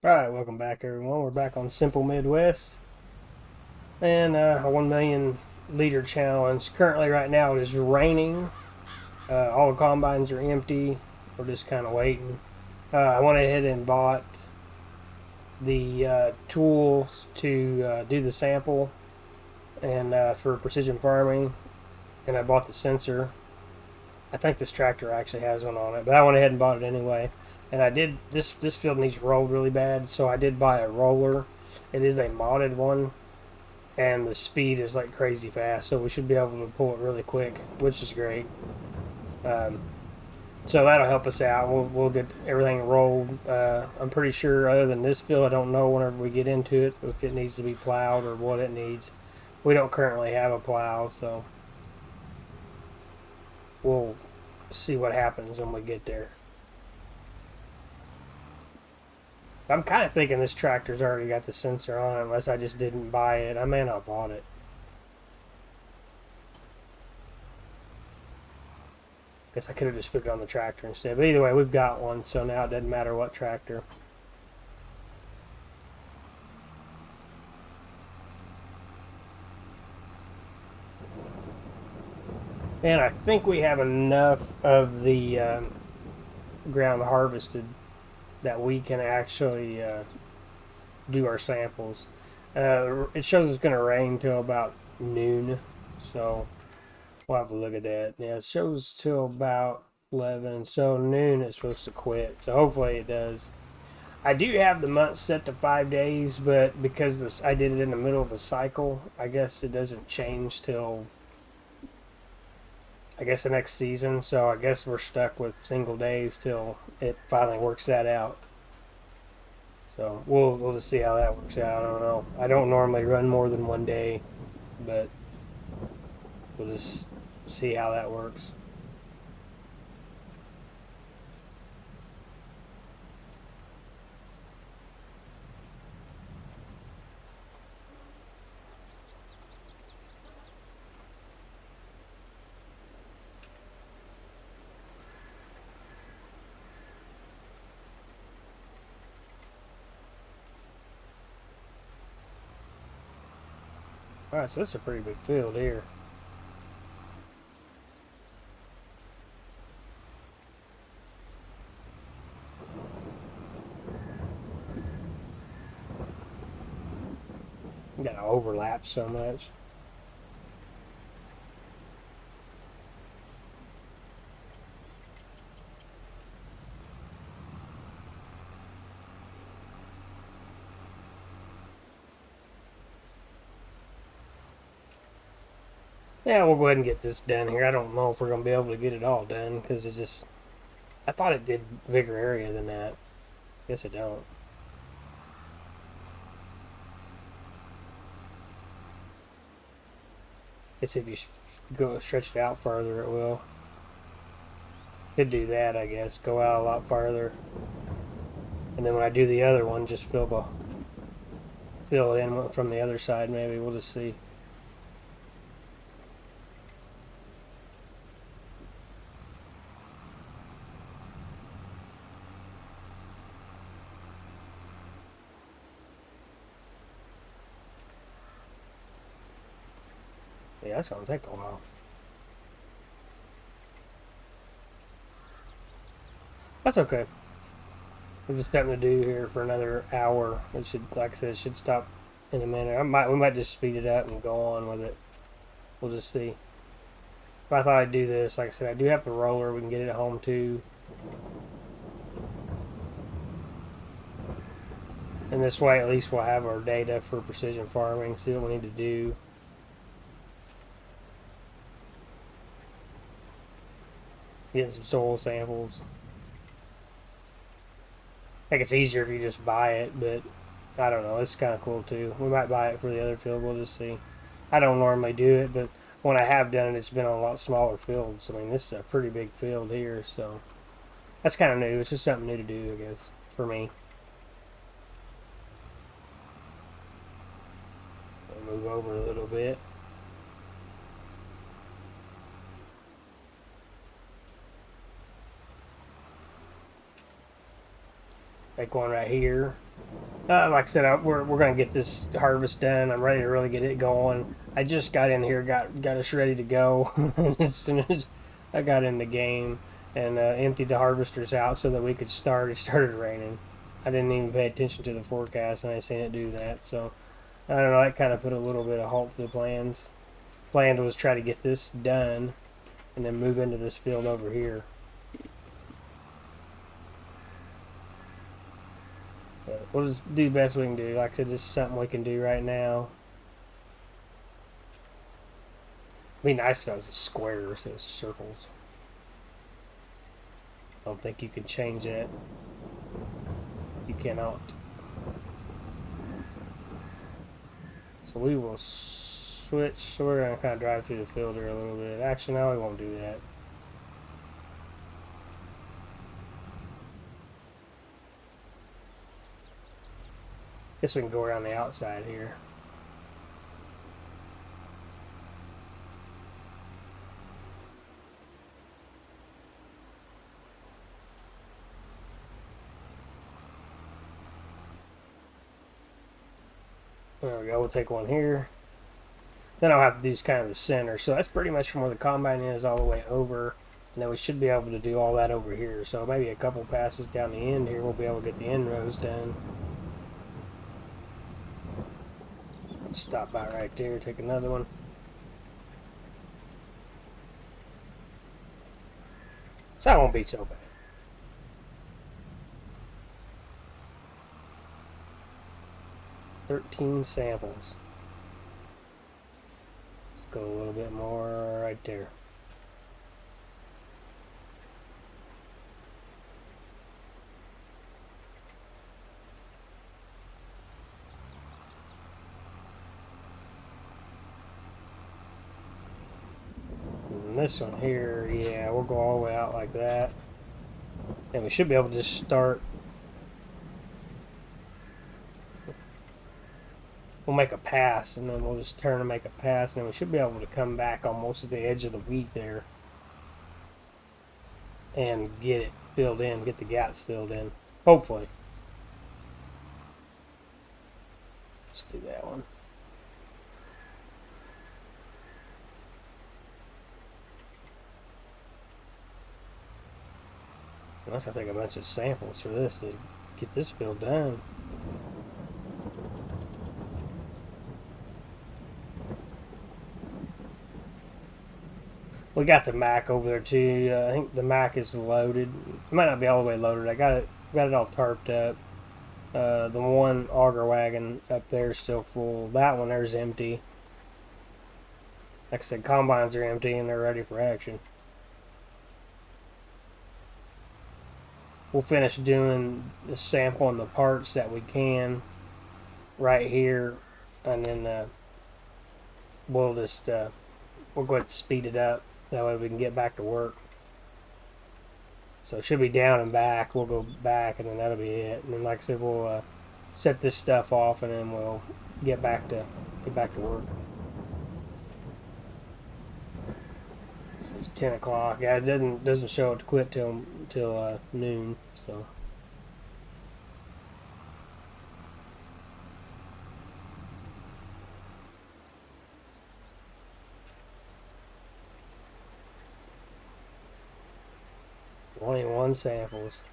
Alright, welcome back everyone. We're back on Simple Midwest and a 1 million liter challenge. Currently right now it is raining. All the combines are empty. We're just kind of waiting. I went ahead and bought the tools to do the sample and for precision farming, and I bought the sensor. I think this tractor actually has one on it, but I went ahead and bought it anyway. And I did this field needs rolled really bad, so I did buy a roller. It is a modded one, and the speed is like crazy fast, so we should be able to pull it really quick, which is great. Um, so that'll help us out. We'll get everything rolled. I'm pretty sure, other than this field, I don't know whenever we get into it if it needs to be plowed or what it needs. We don't currently have a plow, so we'll see what happens when we get there. I'm kind of thinking this tractor's already got the sensor on it, unless I just didn't buy it. I may not have bought it. Guess I could have just put it on the tractor instead. But either way, we've got one, so now it doesn't matter what tractor. And I think we have enough of the ground harvested that we can actually do our samples. It shows it's going to rain till about noon, so we'll have a look at that. Yeah, it shows till about 11, so noon it's supposed to quit, so hopefully it does. I do have the month set to 5 days, but because I did it in the middle of a cycle, I guess it doesn't change till the next season, so I guess we're stuck with single days till it finally works that out. So we'll just see how that works out. I don't know. I don't normally run more than 1 day, but we'll just see how that works. Alright, so this is a pretty big field here. You gotta overlap so much. Yeah, we'll go ahead and get this done here. I don't know if we're going to be able to get it all done because it's just... I thought it did bigger area than that. Guess it don't. Guess if you go stretch it out further, it will. Could do that, I guess. Go out a lot farther. And then when I do the other one, just fill it in from the other side, maybe. We'll just see. Yeah, that's going to take a while. That's okay. We've just something to do here for another hour. It should, like I said, it should stop in a minute. We might just speed it up and go on with it. We'll just see. But I thought I'd do this. Like I said, I do have the roller. We can get it at home too. And this way, at least we'll have our data for precision farming. See what we need to do. Getting some soil samples. I think it's easier if you just buy it, but I don't know. It's kind of cool too. We might buy it for the other field. We'll just see. I don't normally do it, but when I have done it, it's been on a lot smaller fields. I mean, this is a pretty big field here, so that's kind of new. It's just something new to do, I guess, for me. I'll move over a little bit. Make one right here. Like I said, we're going to get this harvest done. I'm ready to really get it going. I just got in here, got us ready to go as soon as I got in the game, and emptied the harvesters out so that we could start. It started raining. I didn't even pay attention to the forecast, and I seen it do that. So I don't know. That kind of put a little bit of halt to the plans. Plan was try to get this done, and then move into this field over here. But we'll just do the best we can do. Like I said, this is something we can do right now. It'd be nice if it was a square instead of circles. I don't think you can change that. You cannot. So we will switch. So we're going to kind of drive through the field here a little bit. Actually, no, we won't do that. Guess we can go around the outside here. There we go. We'll take one here. Then I'll have to do kind of the center. So that's pretty much from where the combine is all the way over. And then we should be able to do all that over here. So maybe a couple passes down the end here, we'll be able to get the end rows done. Stop by right there, take another one. So that won't be so bad. "13 samples. Let's go a little bit more right there. And this one here, yeah, we'll go all the way out like that. And we should be able to just start. We'll make a pass, and then we'll just turn and make a pass, and then we should be able to come back almost to the edge of the wheat there and get it filled in, get the gaps filled in. Hopefully. Let's do that one. Unless I take a bunch of samples for this to get this filled done. We got the Mac over there too. I think the Mac is loaded. It might not be all the way loaded. I got it all tarped up. The one auger wagon up there is still full. That one there's empty. Like I said, combines are empty and they're ready for action. We'll finish doing the sample and the parts that we can right here, and then we'll just we'll go ahead and speed it up. That way we can get back to work. So it should be down and back. We'll go back, and then that'll be it. And then, like I said, we'll set this stuff off, and then we'll get back to work. It's 10 o'clock. Yeah, it doesn't show it to quit till noon. So. Only one samples.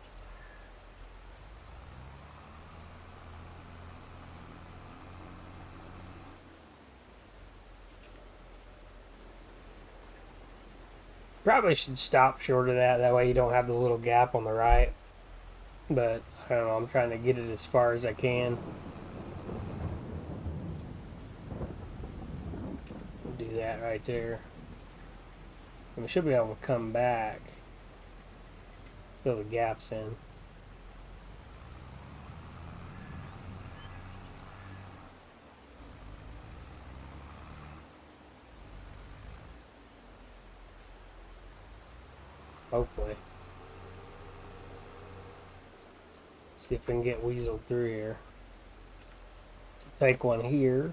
Probably should stop short of that. That way you don't have the little gap on the right. But I don't know. I'm trying to get it as far as I can. Do that right there. And we should be able to come back. Fill the gaps in. Hopefully. See if we can get weaseled through here. So take one here.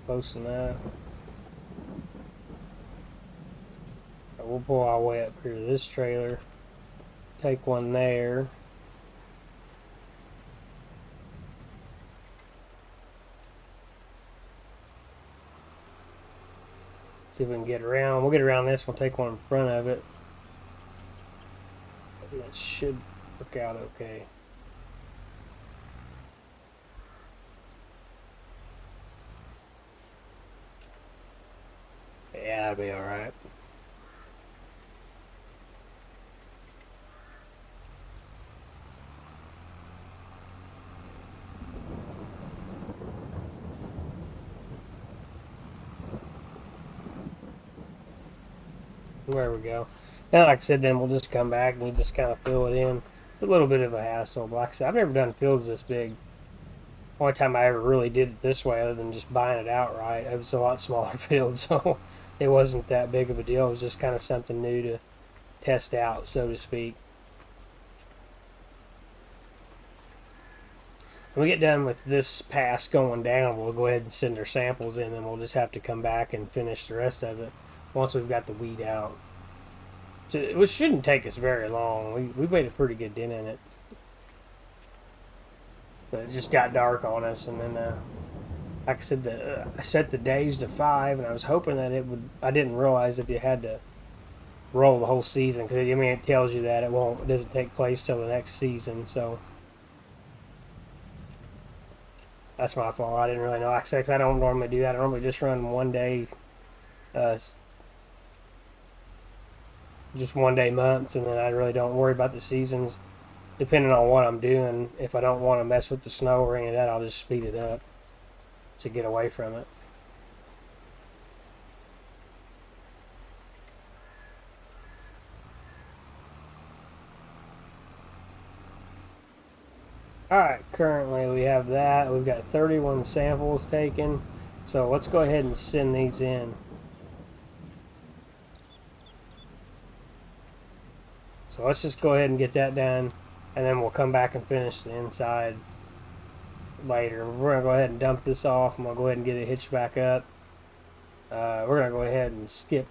Close enough. we'll pull our way up here to this trailer, take one there. See if we can get around. We'll get around this. We'll take one in front of it. That should work out okay. Yeah, that'll be alright. There we go. And like I said, then we'll just come back and we just kind of fill it in. It's a little bit of a hassle, but like I said, I've never done fields this big. Only time I ever really did it this way, other than just buying it outright, it was a lot smaller field, so it wasn't that big of a deal. It was just kind of something new to test out, so to speak. When we get done with this pass going down, we'll go ahead and send our samples in, and we'll just have to come back and finish the rest of it once we've got the weed out. So, which shouldn't take us very long. We made a pretty good dent in it. But it just got dark on us, and then like I said, I set the days to 5, and I was hoping that it would. I didn't realize that you had to roll the whole season, because I mean it tells you that it doesn't take place till the next season. So that's my fault. I didn't really know. Like I said, I don't normally do that. I normally just run 1 day, just 1 day months, and then I really don't worry about the seasons. Depending on what I'm doing, if I don't want to mess with the snow or any of that, I'll just speed it up to get away from it. Alright, currently we have that. We've got 31 samples taken. So let's go ahead and send these in. So let's just go ahead and get that done, and then we'll come back and finish the inside later. We're going to go ahead and dump this off. I'm going to go ahead and get it hitched back up. We're going to go ahead and skip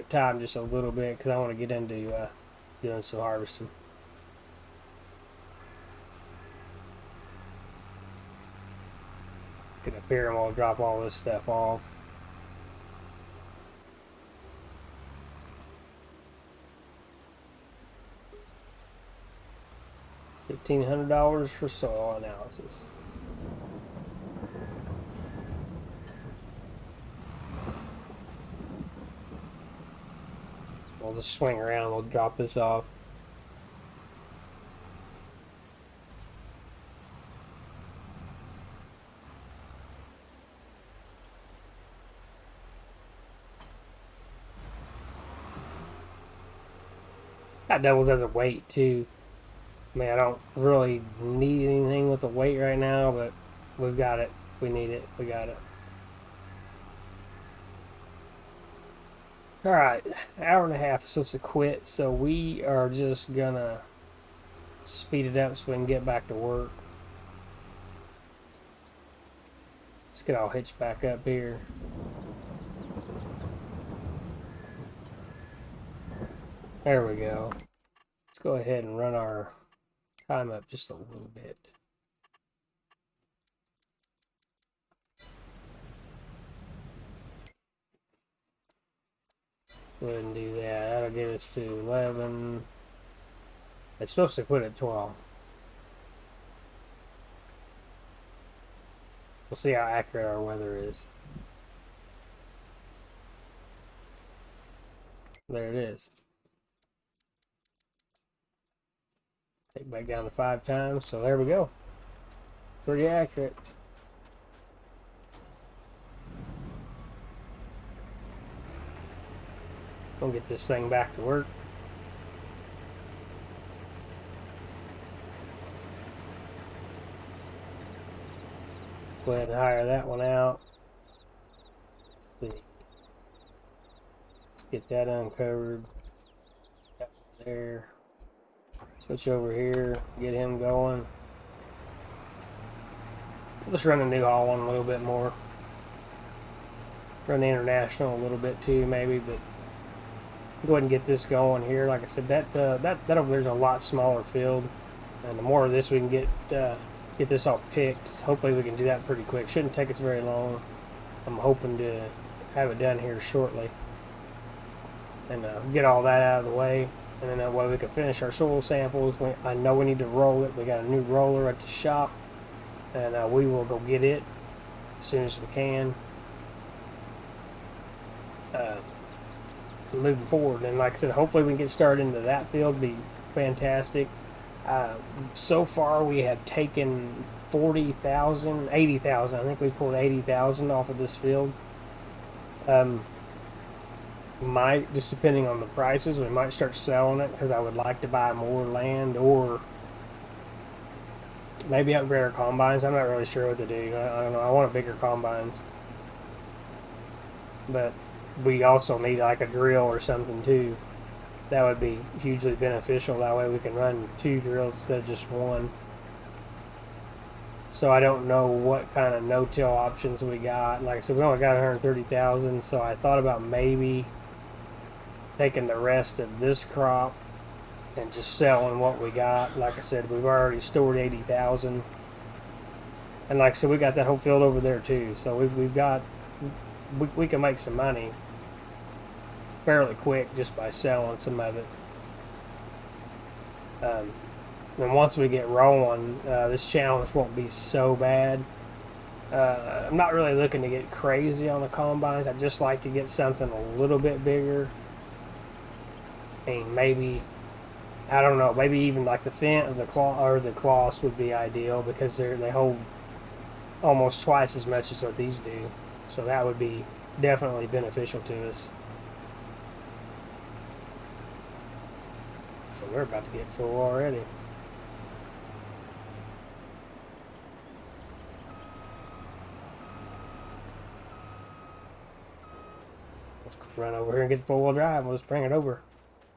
time just a little bit, because I want to get into doing some harvesting. Let's get up here and we'll drop all this stuff off. $1,500 for soil analysis. We'll just swing around, we'll drop this off. That double does a weight too. I mean, I don't really need anything with the weight right now, but we've got it. We need it. We got it. Alright, hour and a half is supposed to quit, so we are just gonna speed it up so we can get back to work. Let's get all hitched back up here. There we go. Let's go ahead and run our time up just a little bit. Go ahead and do that. That'll get us to 11. It's supposed to quit at 12. We'll see how accurate our weather is. There it is. Take back down to 5 times, so there we go. Pretty accurate. Gonna get this thing back to work. Go ahead and hire that one out. Let's see. Let's get that uncovered. That one there. Switch over here, get him going. We'll just run the New Holland a little bit more. Run the International a little bit too, maybe, but go ahead and get this going here. Like I said, that over there's a lot smaller field, and the more of this we can get this all picked, hopefully we can do that pretty quick. Shouldn't take us very long. I'm hoping to have it done here shortly, and get all that out of the way, and then that way we can finish our soil samples. I know we need to roll it. We got a new roller at the shop, and we will go get it as soon as we can. Moving forward, and like I said, hopefully we can get started into that field. Be fantastic. So far we have taken 40,000, 80,000. I think we pulled 80,000 off of this field. Might, just depending on the prices, we might start selling it because I would like to buy more land, or maybe upgrade our combines. I'm not really sure what to do. I don't know. I want bigger combines, but we also need like a drill or something too. That would be hugely beneficial. That way we can run 2 drills instead of just one. So I don't know what kind of no-till options we got. Like I said, we only got 130,000, so I thought about maybe taking the rest of this crop and just selling what we got. Like I said, we've already stored 80,000, and like I said, we got that whole field over there too. So we've got we can make some money fairly quick just by selling some of it. And once we get rolling, this challenge won't be so bad. I'm not really looking to get crazy on the combines. I just like to get something a little bit bigger, and maybe, I don't know, maybe even like the Fent or the claw or the cloths would be ideal, because they hold almost twice as much as what these do. So that would be definitely beneficial to us. So we're about to get full already. Let's run over here and get the 4-wheel drive. We'll just bring it over.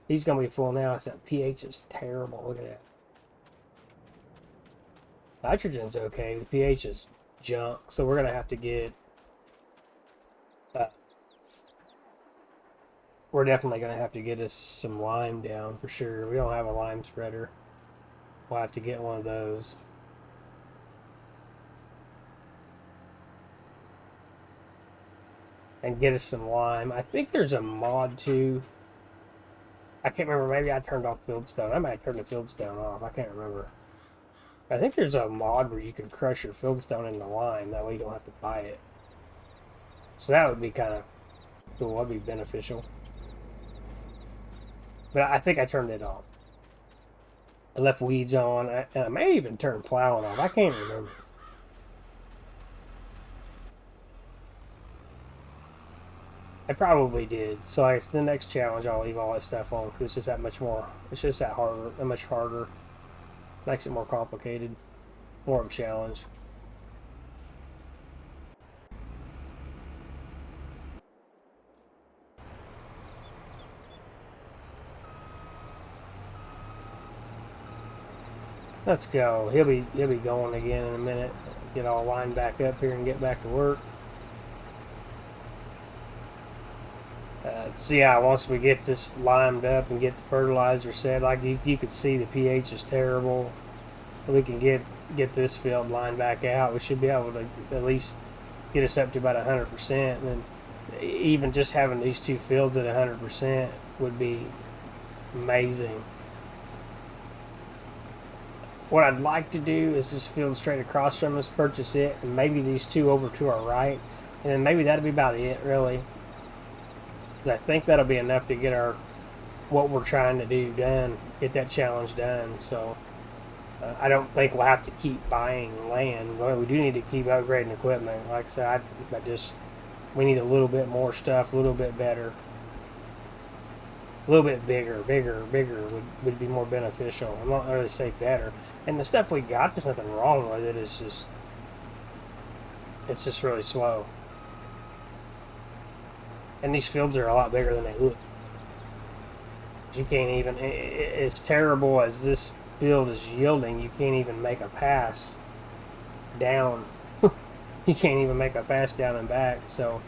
He's going to be full now. It's that pH is terrible. Look at that. Nitrogen's okay. The pH is junk. So we're going to have to get... we're definitely going to have to get us some lime down for sure. We don't have a lime spreader. We'll have to get one of those. And get us some lime. I think there's a mod too. I can't remember. Maybe I turned off fieldstone. I might turn the fieldstone off. I can't remember. I think there's a mod where you can crush your fieldstone into lime. That way you don't have to buy it. So that would be kind of cool. That'd be beneficial. But I think I turned it off. I left weeds on. And I may even turn plowing off. I can't remember. I probably did. So I guess the next challenge I'll leave all that stuff on, because it's just that much more. It's just that much harder. Makes it more complicated. More of a challenge. Let's go. He'll be going again in a minute. Get all lined back up here and get back to work. So yeah, once we get this limed up and get the fertilizer set, like you could see the pH is terrible. We can get this field lined back out. We should be able to at least get us up to about 100%. And even just having these 2 fields at 100% would be amazing. What I'd like to do is this field straight across from us, purchase it, and maybe these 2 over to our right, and then maybe that'll be about it, really. I think that'll be enough to get what we're trying to do done, get that challenge done. So I don't think we'll have to keep buying land. But we do need to keep upgrading equipment. Like I said, we need a little bit more stuff, a little bit better, a little bit bigger would be more beneficial. I'm not really say better. And the stuff we got, there's nothing wrong with it. It's just really slow. And these fields are a lot bigger than they look. You can't even, as terrible as this field is yielding, you can't even make a pass down. You can't even make a pass down and back. So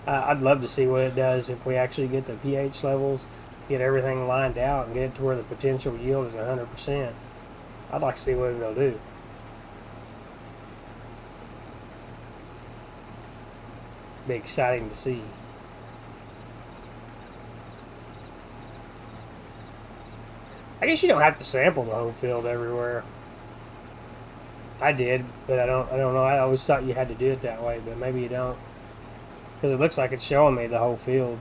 I'd love to see what it does if we actually get the pH levels. get everything lined out and get it to where the potential yield is 100%. I'd like to see what it'll do. Be exciting to see. I guess you don't have to sample the whole field everywhere. I did, but I don't know. I always thought you had to do it that way, but maybe you don't. Because it looks like it's showing me the whole field.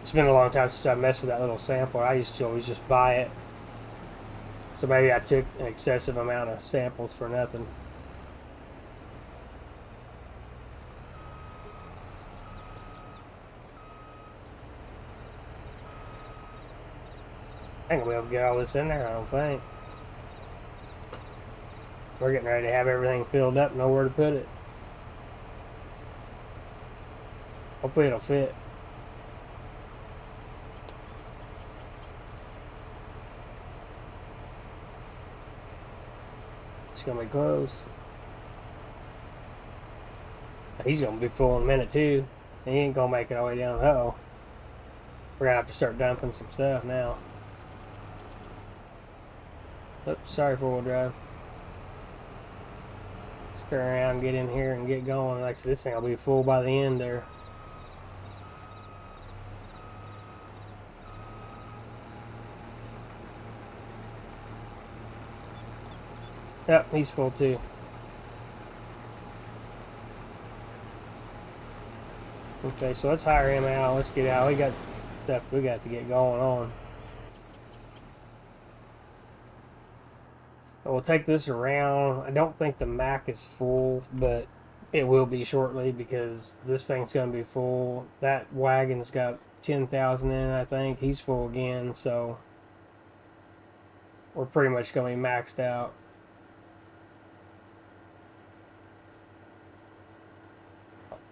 It's been a long time since I messed with that little sampler. I used to always just buy it. So maybe I took an excessive amount of samples for nothing. I ain't gonna be able to get all this in there, I don't think. We're getting ready to have everything filled up, know where to put it. Hopefully it'll fit. It's gonna be close. He's gonna be full in a minute too. He ain't gonna make it all the way down the hill. We're gonna have to start dumping some stuff now. Oops, sorry, four-wheel drive. Spin around, get in here, and get going. Like I said, this thing will be full by the end there. Yep, he's full too. Okay, so let's hire him out. Let's get out. We got stuff we got to get going on. So we'll take this around. I don't think the Mac is full, but it will be shortly because this thing's going to be full. That wagon's got 10,000 in it, I think. He's full again, so we're pretty much going to be maxed out.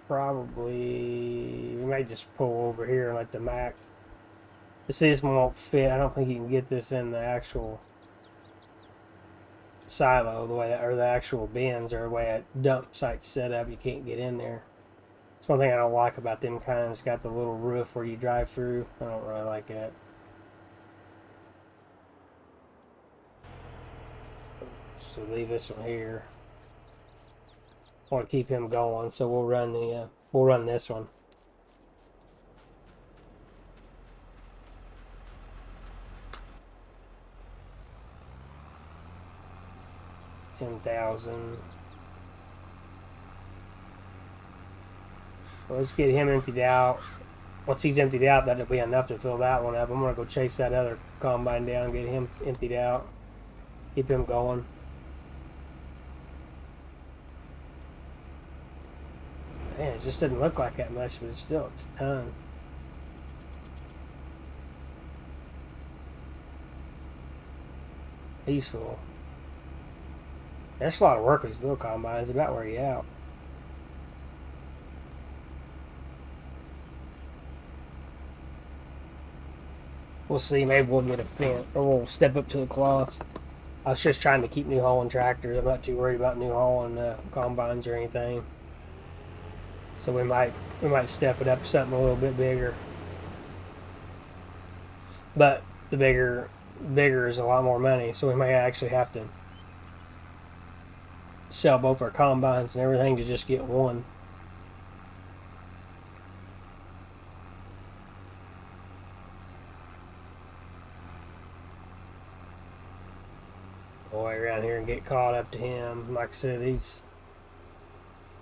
Probably, we may just pull over here and let the Mac. This won't fit. I don't think you can get this in the actual silo the way that, or the actual bins, or the way a dump site's set up. You can't get in there. It's one thing I don't like about them kind. It's got the little roof where you drive through. I don't really like that. So leave this one here. I want to keep him going, so we'll run this one. $10,000. Well, let's get him emptied out. Once he's emptied out, that'll be enough to fill that one up. I'm gonna go chase that other combine down, get him emptied out, keep him going. Man, it just doesn't look like that much, but it's a ton. He's full. That's a lot of work with these little combines. About where you out. We'll see. Maybe we'll get a pin, or we'll step up to the cloths. I was just trying to keep New Holland tractors. I'm not too worried about New Holland combines or anything. So we might step it up to something a little bit bigger. But the bigger is a lot more money, so we may actually have to sell both our combines and everything to just get one. Go way around here and get caught up to him. Like I said, this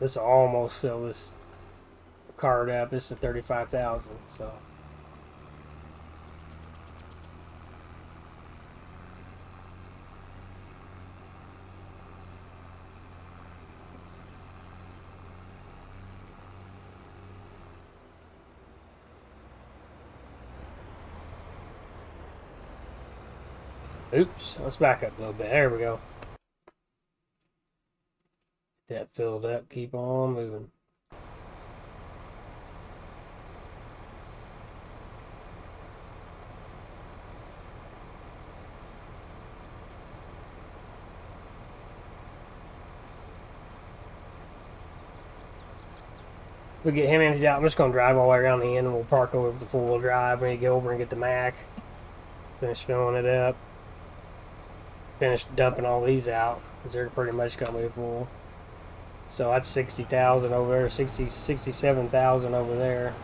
will almost fill this cart up. This is 35,000, so. Oops, let's back up a little bit. There we go. Get that filled up. Keep on moving. we'll get him emptied out. I'm just going to drive all the way around the end, and we'll park over the four-wheel drive. We need to go over and get the Mac, finish filling it up, finish dumping all these out, because they're pretty much going to be full. So that's 60,000 over there, 67,000 over there.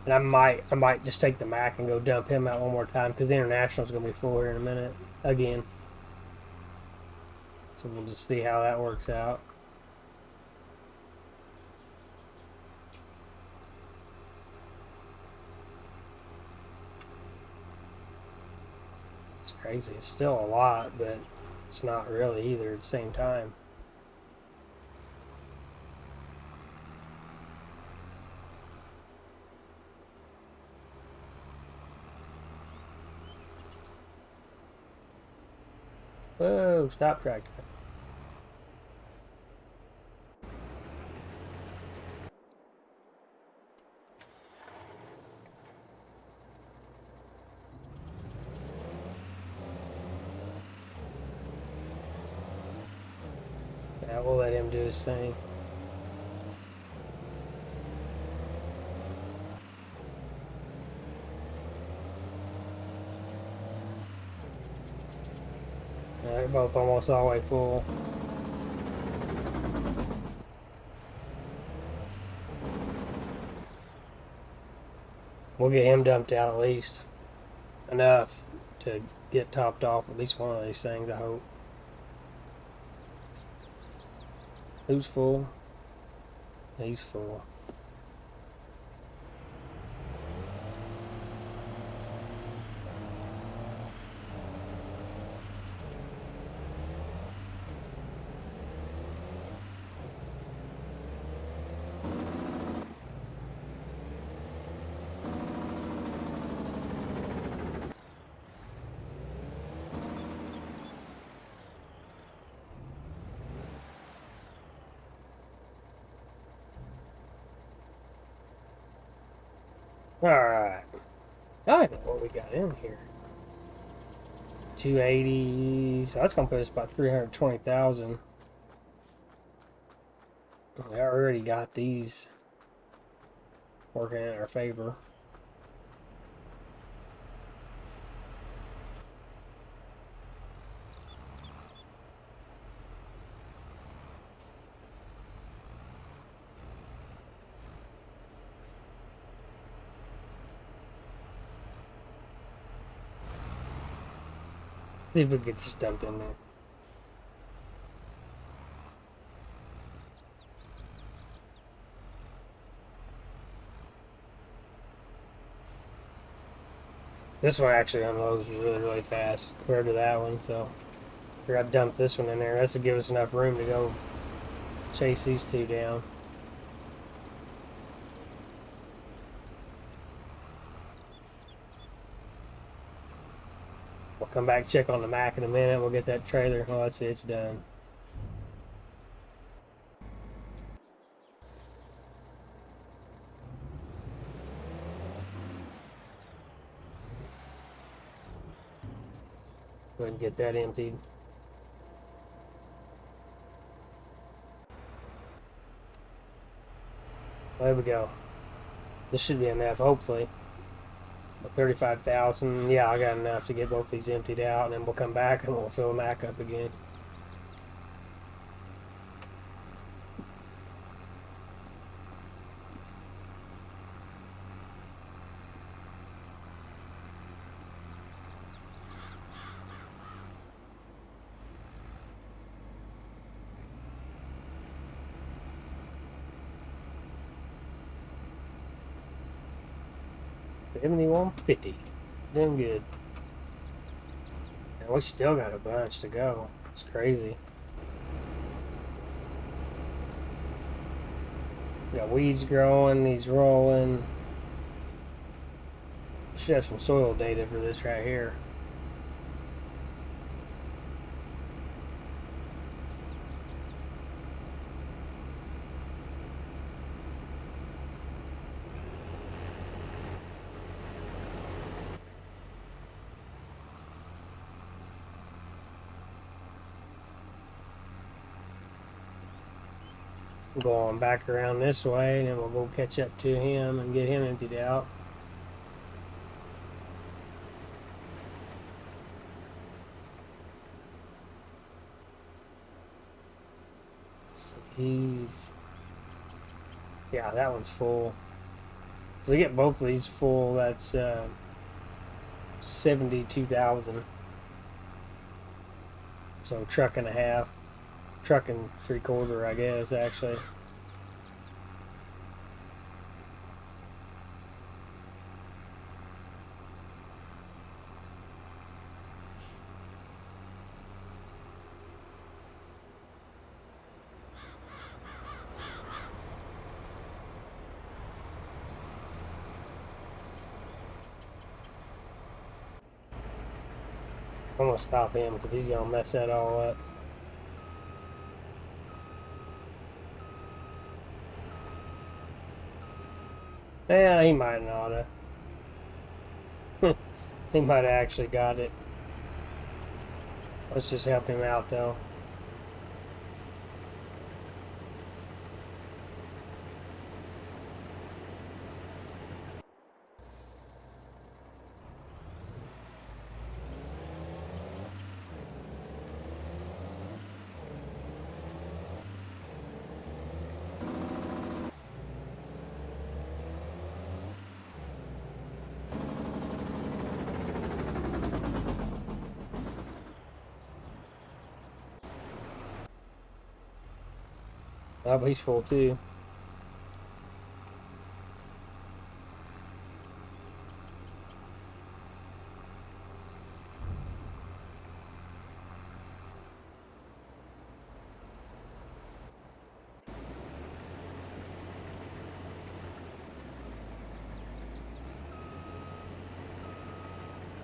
And I might just take the Mac and go dump him out one more time, because the International's going to be full here in a minute again. So we'll just see how that works out. It's crazy. It's still a lot, but it's not really either at the same time. Whoa, stop tractor. Yeah, we'll let him do his thing. They're both almost all the way full. We'll get him dumped out at least enough to get topped off at least one of these things, I hope. Who's full? He's full. Alright. I don't know what we got in here. 280. So that's going to put us about 320,000. We already got these working in our favor. See if we can get this dumped in there. This one actually unloads really, really fast compared to that one, so we're gonna dump this one in there. That's to give us enough room to go chase these two down. We'll come back, check on the Mac in a minute. We'll get that trailer. Oh, that's it. It's done. Go ahead and get that emptied. There we go. This should be enough, hopefully. 35,000. Yeah, I got enough to get both these emptied out, and then we'll come back and we'll fill the Mac up again. $71.50. Doing good. And we still got a bunch to go. It's crazy. Got weeds growing, these rolling. Should have some soil data for this right here. Go on back around this way, and then we'll go catch up to him and get him emptied out. Yeah, that one's full. So we get both of these full. That's 72,000. So truck and a half, truck and 3/4, I guess, actually. I'm gonna stop him because he's gonna mess that all up. Yeah, he might not have. He might have actually got it. Let's just help him out though. Oh, but he's full too.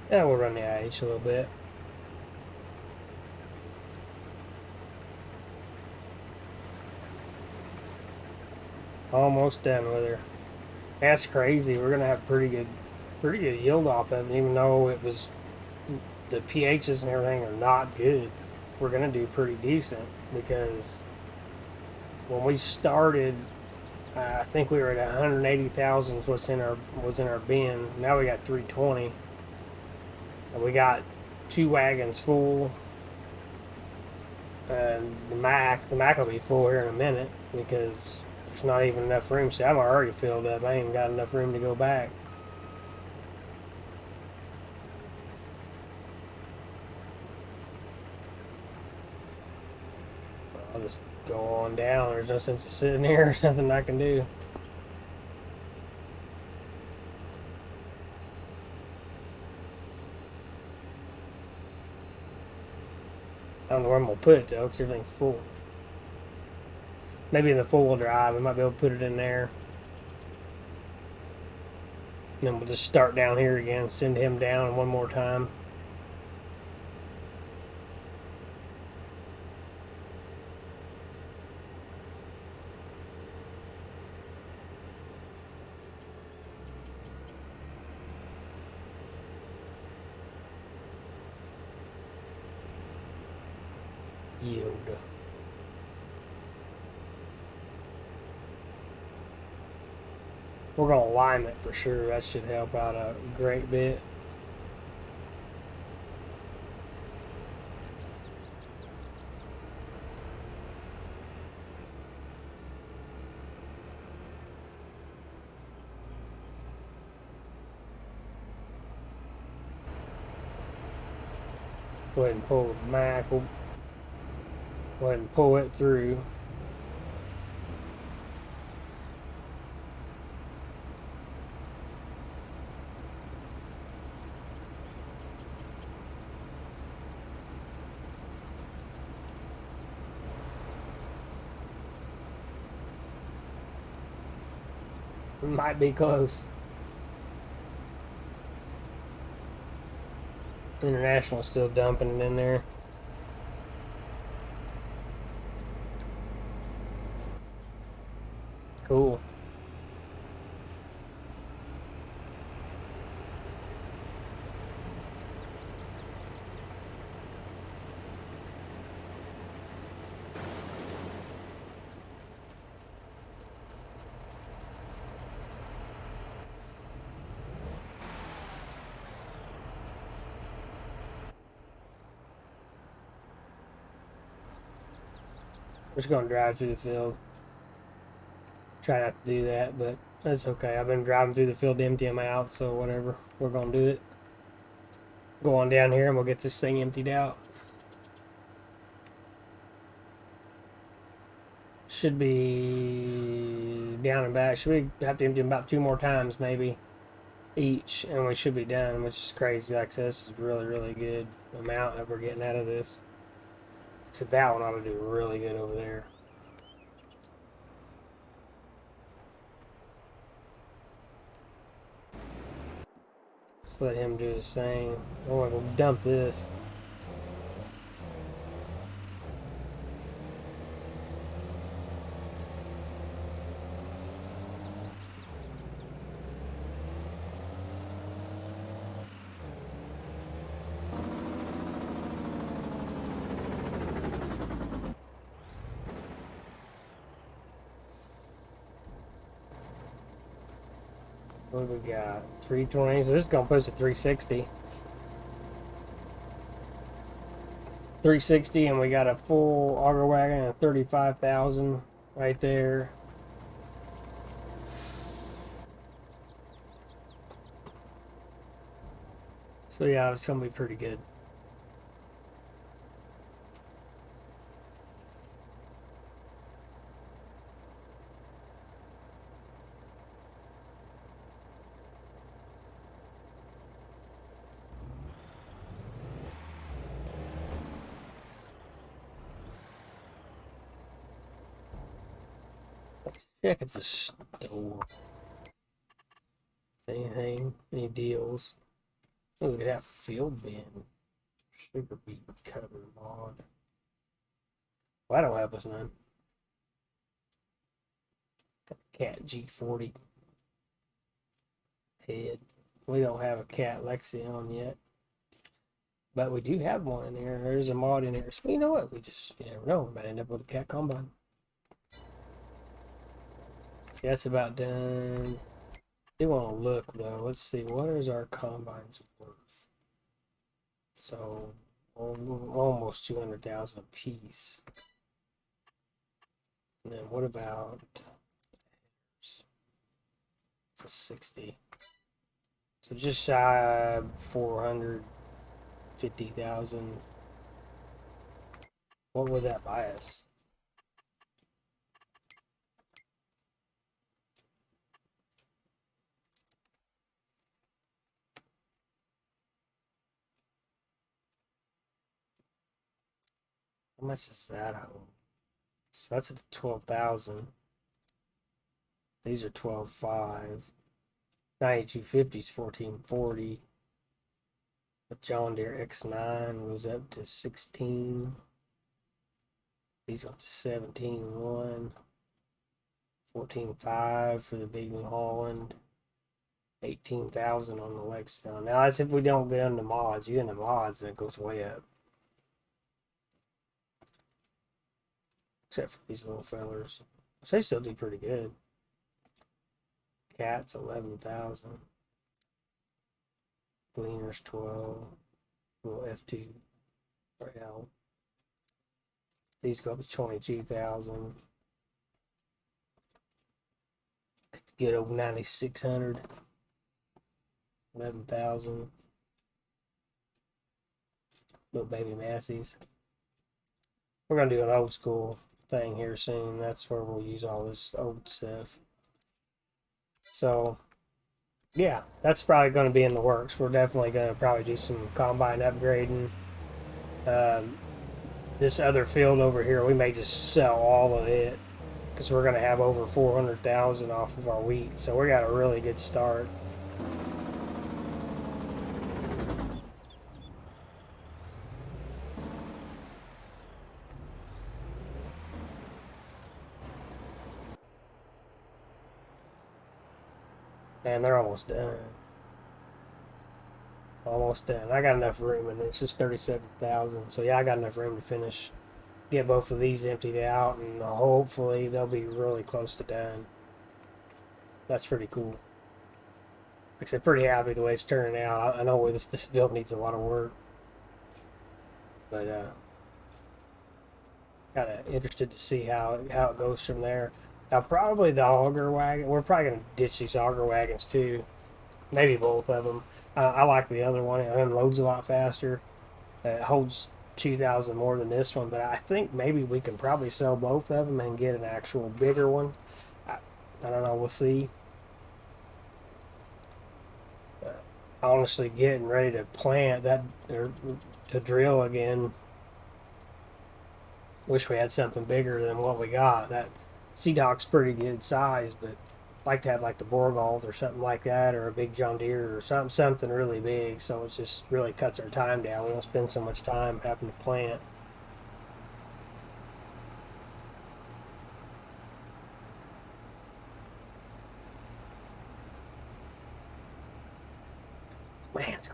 Yeah, we'll run the IH a little bit. Almost done with her. That's crazy. We're gonna have pretty good yield off of it, even though it was the pHs and everything are not good. We're gonna do pretty decent because when we started, I think we were at 180,000 was in our bin. Now we got 320. And we got 2 wagons full. And the Mac will be full here in a minute because there's not even enough room. See, I'm already filled up. I ain't even got enough room to go back. I'll just go on down. There's no sense of sitting here. There's nothing I can do. I don't know where I'm going to put it though because everything's full. Maybe in the 4-wheel drive. We might be able to put it in there. And then we'll just start down here again. Send him down one more time. Yield. We're going to lime it for sure. That should help out a great bit. Go ahead and pull the Mac. We'll go ahead and pull it through. We might be close. International's still dumping it in there. Cool. We're just going to drive through the field. Try not to do that, but that's okay. I've been driving through the field to empty them out, so whatever. We're going to do it. Go on down here and we'll get this thing emptied out. Should be down and back. Should we have to empty them about 2 more times maybe each, and we should be done, which is crazy. Like I said, this is really, really good amount that we're getting out of this. Except that one ought to do really good over there. Just let him do his thing. I'm gonna go dump this. What do we got? 320. So this is gonna put us at 360. 360, and we got a full auger wagon and 35,000 right there. So yeah, it's gonna be pretty good. Let's check at the store. Anything? Any deals? Oh, look at that field bin. Sugar beet cover mod. Well, that don't help us none. Got a cat G40 head. We don't have a cat Lexion yet. But we do have one in there. There's a mod in there. So you know what? You never know. We might end up with a cat combine. See, that's about done. Do want to look though. Let's see. What is our combines worth? So almost 200,000 a piece. And then what about? So 60. So just shy of 450,000. What would that buy us? How much is that? So that's at 12,000. These are 12.5. 9250 is 1440. The John Deere X9 goes up to 16. These up to 17.1. 14.5 for the big Hew Holland. 18,000 on the Lexion. Now that's if we don't get into mods. You get into mods, and it goes way up. Except for these little fellers. So they still do pretty good. Cats 11,000. Gleaners 12. Little F2 or L. These go up to 22,000. Good old 9600. 11,000. Little baby Massey's. We're gonna do an old school thing here soon. That's where we'll use all this old stuff. So yeah, that's probably going to be in the works. We're definitely going to probably do some combine upgrading. This other field over here, we may just sell all of it because we're going to have over 400,000 off of our wheat. So we got a really good start. Man, they're almost done. Almost done. I got enough room, and it's just 37,000. So yeah, I got enough room to finish. Get both of these emptied out, and hopefully they'll be really close to done. That's pretty cool. Like I said, pretty happy the way it's turning out. I know this build needs a lot of work, but kind of interested to see how it goes from there. Now, probably the auger wagon. We're probably going to ditch these auger wagons too. Maybe both of them. I like the other one. It unloads a lot faster. It holds 2,000 more than this one, but I think maybe we can probably sell both of them and get an actual bigger one. I don't know. We'll see. Honestly, getting ready to plant that or to drill again. Wish we had something bigger than what we got. That Sea Dog's pretty good size, but I'd like to have like the Borgals or something like that, or a big John Deere or something really big. So it just really cuts our time down. We don't spend so much time having to plant. Man, it's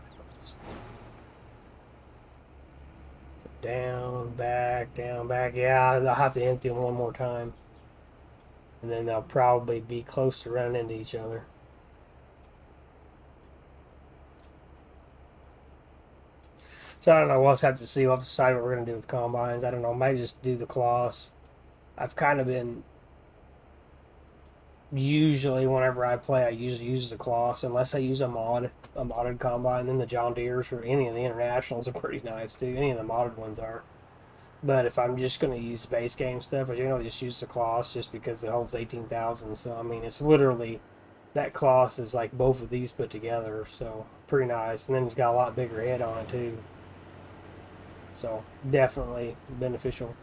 down, back, down, back. Yeah, I'll have to empty them one more time. And then they'll probably be close to running into each other. So I don't know. We'll have to see. We'll have to decide what we're going to do with combines. I don't know. I might just do the cloths. I've kind of been... Usually, whenever I play, I usually use the cloths. Unless I use a modded combine. Then the John Deere's or any of the internationals are pretty nice too. Any of the modded ones are. But if I'm just going to use base game stuff, I generally just use the cloths just because it holds 18,000. So, I mean, it's literally... That cloth is like both of these put together. So, pretty nice. And then it's got a lot bigger head on it too. So definitely beneficial.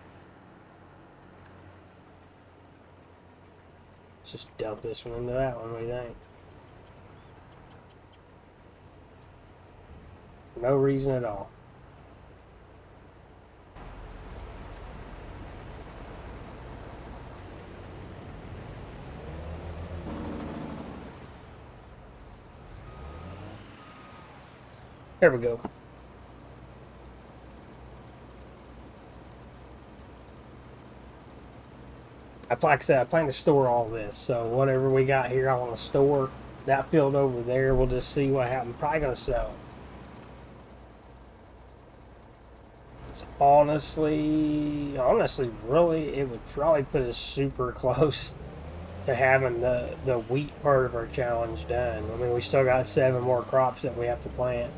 Let's just dump this one into that one. What do you think? No reason at all. There we go. Like I said, I plan to store all this. So whatever we got here, I want to store. That field over there, we'll just see what happens. Probably going to sell it. It's honestly, really, it would probably put us super close to having the wheat part of our challenge done. I mean, we still got 7 more crops that we have to plant.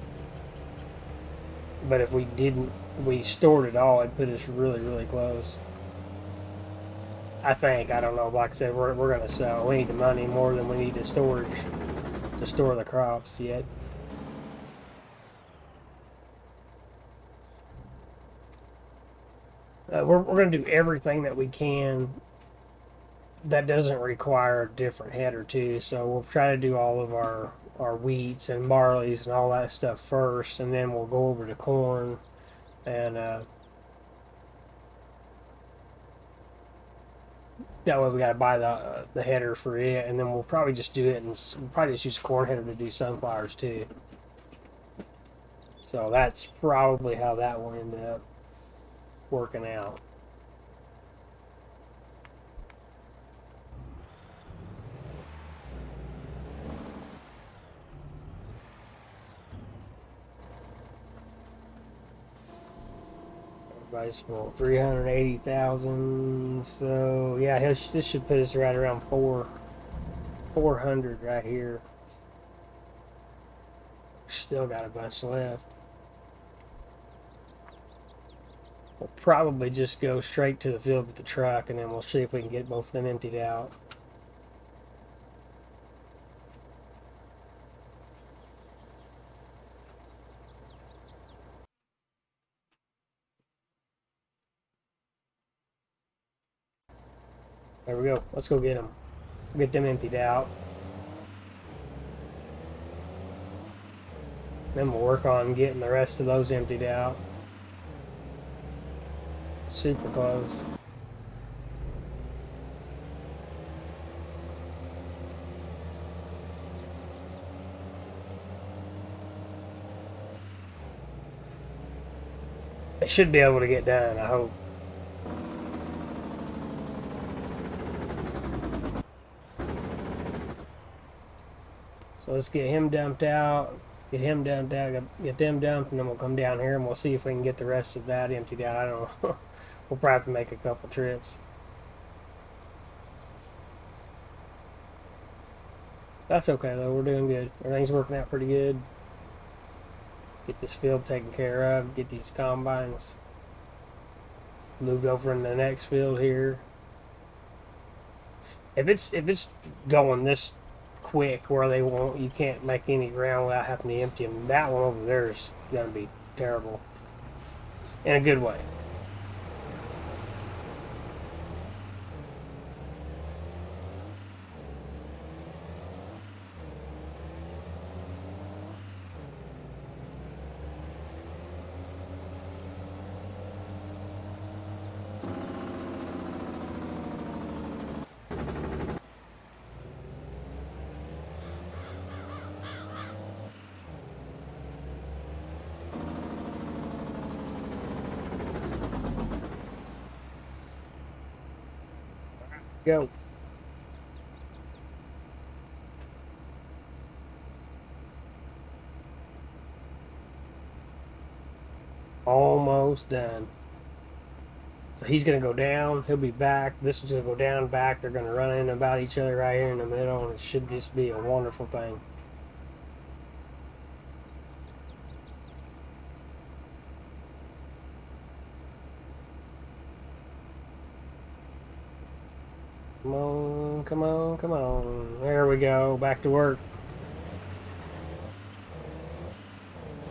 But if we didn't, we stored it all, it'd put us really, really close. I think. I don't know. Like I said, we're going to sell. We need the money more than we need the storage to store the crops yet. We're going to do everything that we can that doesn't require a different head or two. So we'll try to do all of our wheats and barleys and all that stuff first, and then we'll go over to corn and that way we got to buy the header for it, and then we'll probably just do it, and we'll probably just use corn header to do sunflowers too. So that's probably how that one ended up working out. Everybody's full. 380,000. So yeah, this should put us right around 400 right here. Still got a bunch left. We'll probably just go straight to the field with the truck, and then we'll see if we can get both of them emptied out. There we go. Let's go get them. Get them emptied out. Then we'll work on getting the rest of those emptied out. Super close. It should be able to get done, I hope. So let's get him dumped out, get him dumped out, get them dumped, and then we'll come down here and we'll see if we can get the rest of that emptied out. I don't know. We'll probably have to make a couple trips. That's okay though, we're doing good. Everything's working out pretty good. Get this field taken care of, get these combines moved over in the next field here. If it's going this quick where they won't, you can't make any ground without having to empty them, that one over there is going to be terrible in a good way. Go. Almost done. So he's going to go down. He'll be back. This one's going to go down, back. They're going to run in about each other right here in the middle, and it should just be a wonderful thing. Come on, come on, come on. There we go. Back to work.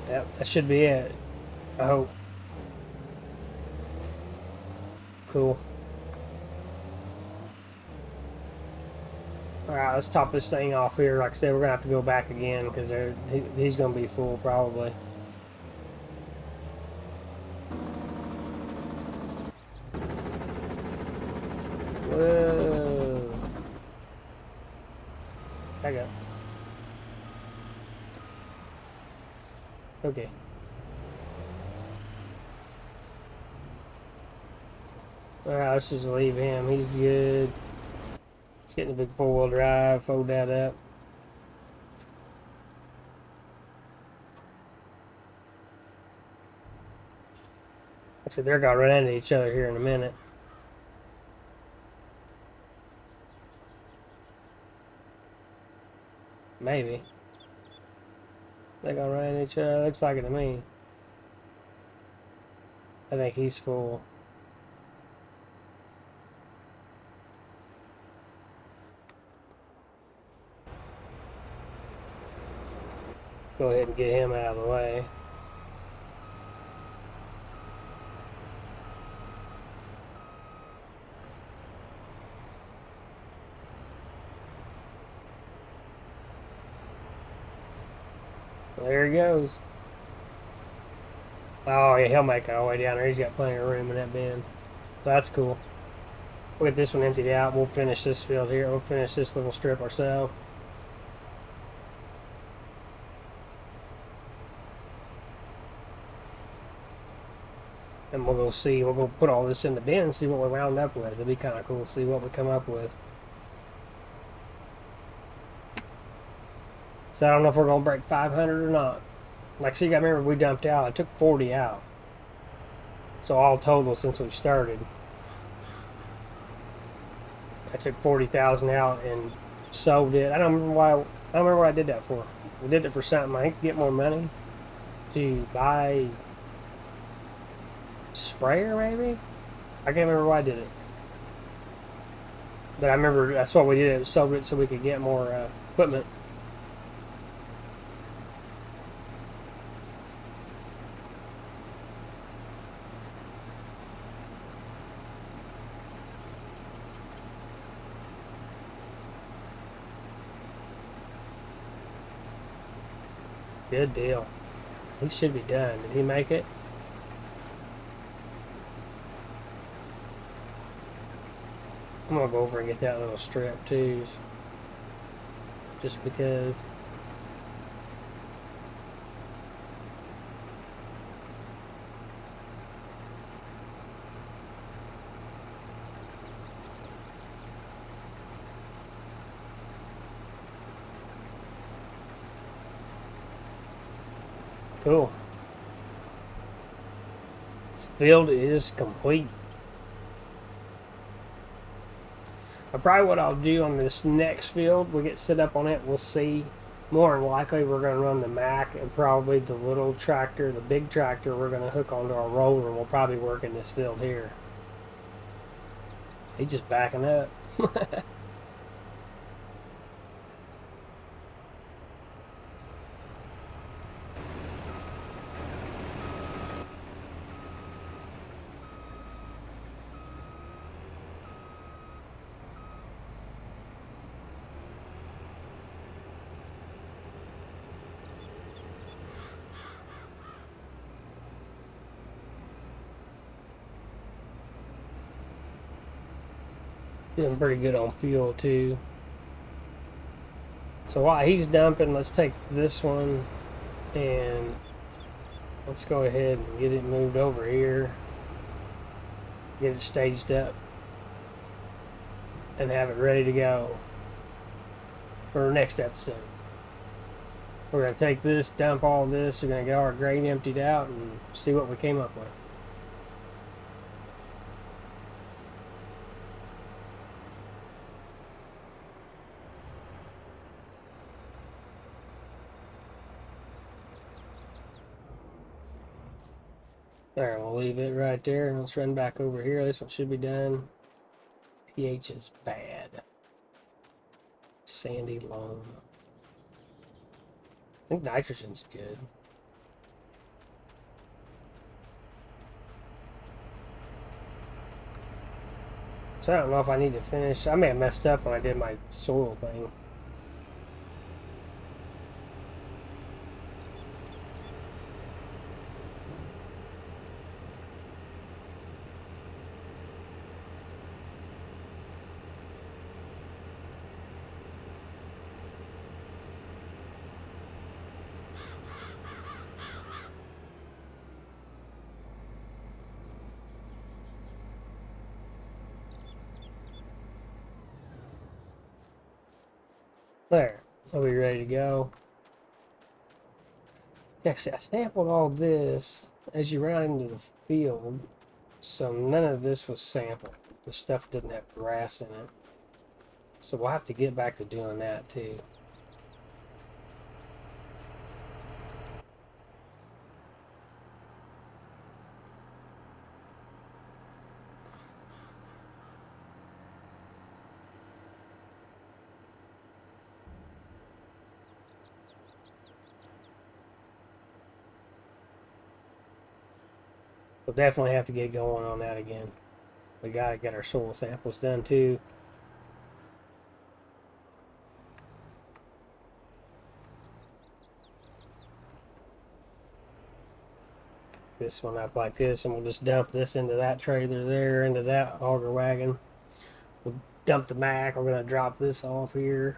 Yep, that should be it. I hope. Cool. Alright, let's top this thing off here. Like I said, we're going to have to go back again because he's going to be full probably. Whoa. Back up. Okay. Alright, let's just leave him. He's good. Let's get in the big four-wheel drive, fold that up. Actually, they're going to run into each other here in a minute. Maybe. They're going to run into each other. Looks like it to me. I think he's full. Go ahead and get him out of the way. There he goes. Oh yeah, he'll make it all the way down there. He's got plenty of room in that bin. So that's cool. We'll get this one emptied out. We'll finish this field here. We'll finish this little strip ourselves. And we'll go see, we'll go put all this in the bin and see what we wound up with. It'll be kind of cool to see what we come up with. So I don't know if we're going to break 500 or not. Like, see, I remember we dumped out. I took 40 out. So all total since we started, I took 40,000 out and sold it. I don't remember why. I don't remember what I did that for. We did it for something. I think to get more money to buy sprayer, maybe. I can't remember why I did it. But I remember that's what we did. Sold it so we could get more equipment. Good deal. He should be done. Did he make it? I'm gonna go over and get that little strip too, just because. Cool. This field is complete. Probably what I'll do on this next field, we get set up on it, we'll see. More than likely, we're going to run the Mac and probably the little tractor, the big tractor, we're going to hook onto our roller, and we'll probably work in this field here. He's just backing up. Doing pretty good on fuel too. So while he's dumping, let's take this one and let's go ahead and get it moved over here. Get it staged up and have it ready to go for our next episode. We're going to take this, dump all this, we're going to get our grain emptied out and see what we came up with. There, we'll leave it right there. Let's run back over here. This one should be done. pH is bad. Sandy loam. I think nitrogen's good. So I don't know if I need to finish. I may have messed up when I did my soil thing. There, I'll be ready to go. Actually, I sampled all this as you ran into the field, so none of this was sampled. The stuff didn't have grass in it. So we'll have to get back to doing that too. We'll definitely have to get going on that again. We gotta get our soil samples done too. This one up like this, and we'll just dump this into that trailer there, into that auger wagon. We'll dump the Mac. We're gonna drop this off here.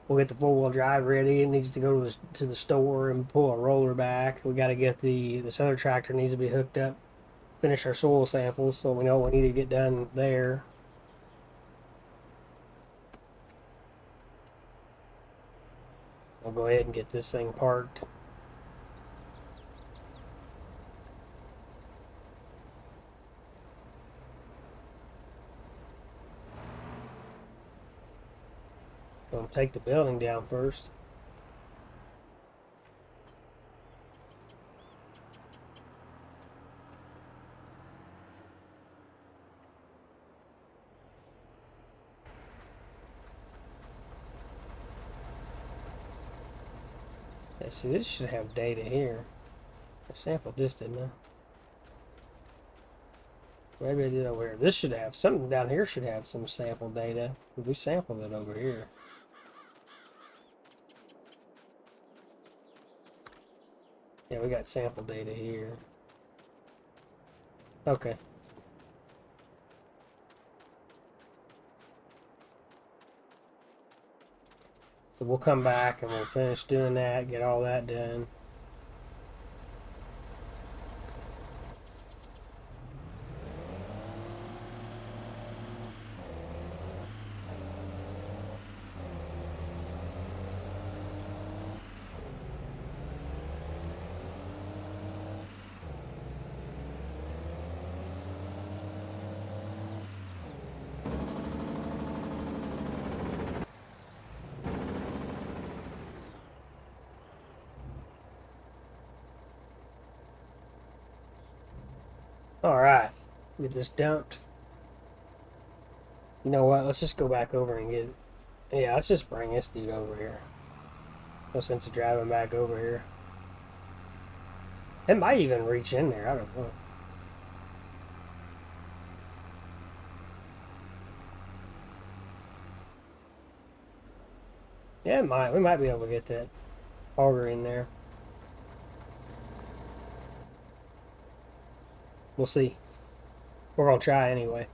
We'll get the four-wheel drive ready. It needs to go to the store and pull a roller back. We got to get this other tractor needs to be hooked up. Finish our soil samples so we know what we need to get done there. We'll go ahead and get this thing parked. Gonna take the building down first. Yeah, see, this should have data here. I sampled this, didn't I? Maybe I did over here. This should have something down here. Should have some sample data. We sampled it over here. Yeah, we got sample data here. Okay. So we'll come back and we'll finish doing that, get all that done. Alright, get this dumped. You know what? Let's just go back over and get. Yeah, let's just bring this dude over here. No sense of driving back over here. It might even reach in there. I don't know. Yeah, it might. We might be able to get that auger in there. We'll see. We're going to try anyway.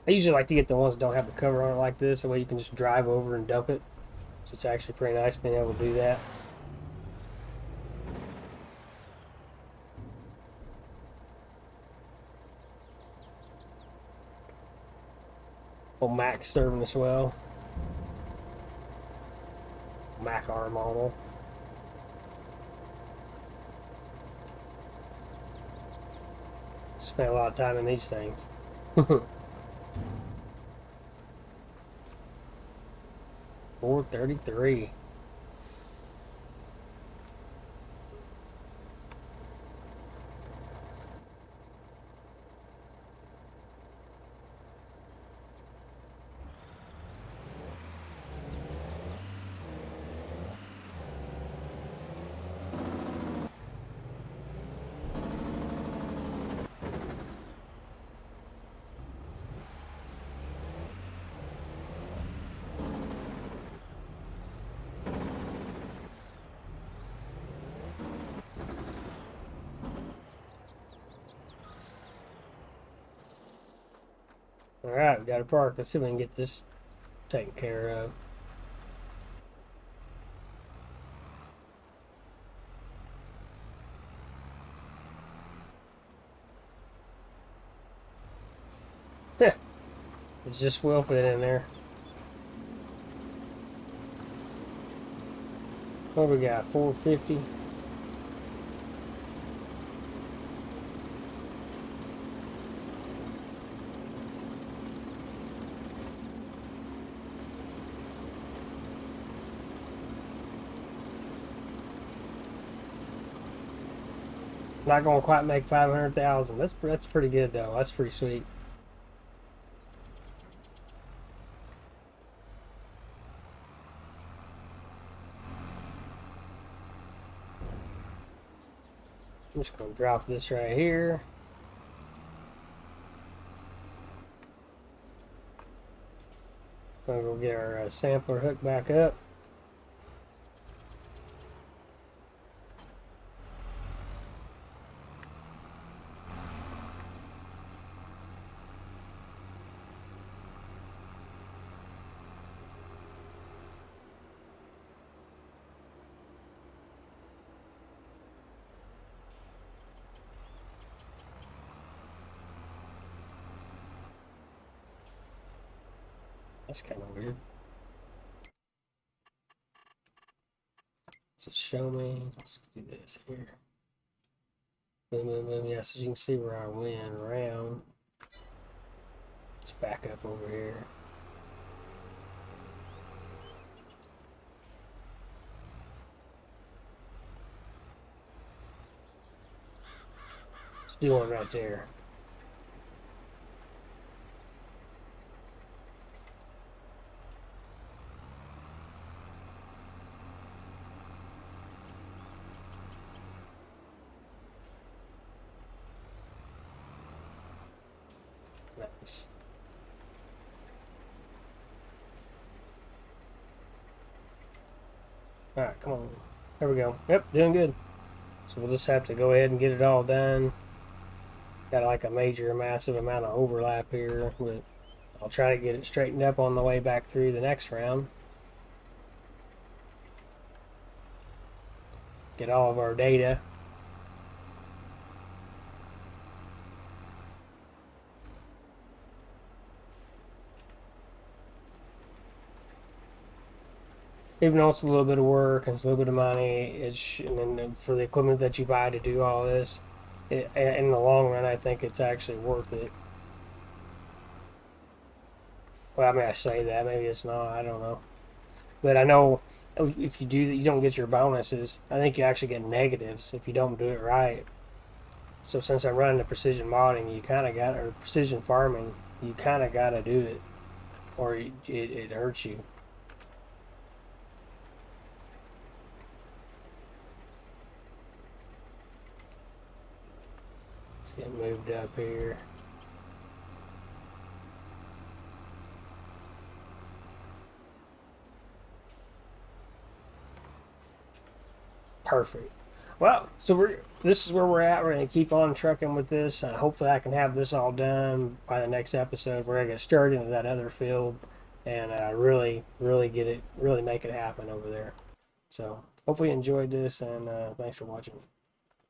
I usually like to get the ones that don't have the cover on it like this. That way you can just drive over and dump it. So it's actually pretty nice being able to do that. Old Mac's serving us well. Mac R model. Spent a lot of time in these things. 433. Alright, we got a park. Let's see if we can get this taken care of. It just will fit in there. What we got? 450. Not gonna quite make 500,000. That's pretty good though. That's pretty sweet. I'm just gonna drop this right here. Gonna go get our sampler hooked back up. That's kind of weird. Just show me. Let's do this here. Boom, boom, boom. Yeah, so you can see where I went around. Let's back up over here. Let's do one right there. Nice. Alright, come on. There we go. Yep, doing good. So we'll just have to go ahead and get it all done. Got like a massive amount of overlap here, but I'll try to get it straightened up on the way back through the next round. Get all of our data. Even though it's a little bit of work and it's a little bit of money, and then for the equipment that you buy to do all this, in the long run, I think it's actually worth it. Well, I mean, I say that, maybe it's not, I don't know. But I know if you do, you don't get your bonuses. I think you actually get negatives if you don't do it right. So since I'm running the precision modding, you kind of got, or precision farming, you kind of got to do it, or it hurts you. Let's get moved up here. Perfect. Well, so this is where we're at. We're going to keep on trucking with this. Hopefully I can have this all done by the next episode. We're going to get started into that other field and really get it, really make it happen over there. So hopefully you enjoyed this, and thanks for watching.